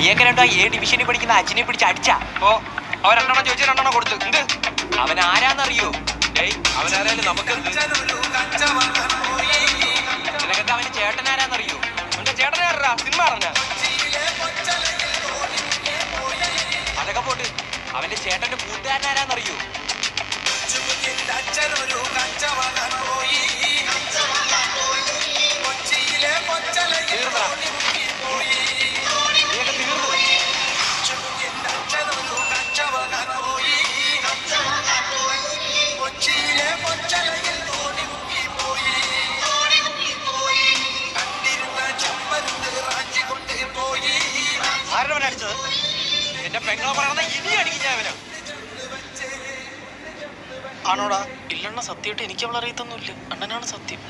നീയൊക്കെ രണ്ടോ A ഡിവിഷനിൽ പഠിക്കുന്ന അച്ഛനെ പിടിച്ച് അടിച്ചാ. ഓ അവൻ 2 ചോദിച്ചു 2 കൊടുത്തു. എന്ത് അവൻ ആരാന്നറിയോ? അവനാരായാലും നമുക്ക് നിനക്കൊക്കെ അവന്റെ ചേട്ടൻ ആരാന്നറിയോ? എന്റെ ചേട്ടനാരാ സിനിമ പറഞ്ഞ അതൊക്കെ പോട്ട് അവന്റെ ചേട്ടന്റെ കൂട്ടുകാരനാരാന്നറിയോ? അടിച്ചത് എന്റെ പെങ്ങളെ പറയണ ഇനി അടിക്കും ഞാൻ അവനെ. ആണോടാ? ഇല്ലെണ്ണ സത്യമായിട്ട് എനിക്ക് അവളെ അറിയത്തൊന്നുമില്ല. അണ്ണനാണ് സത്യം.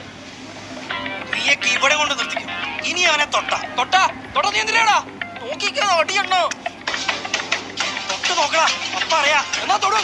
നീയൊക്കെ ഇവിടെ കൊണ്ട് നിർത്തിക്കും. ഇനി അവനെ തൊട്ടാ നീ എന്തിനാടാ നോക്കിക്കാ ഒടിയണ്ണോ തൊട്ട് നോക്കടാ. അപ്പ അറിയാ എന്നാ തൊടാ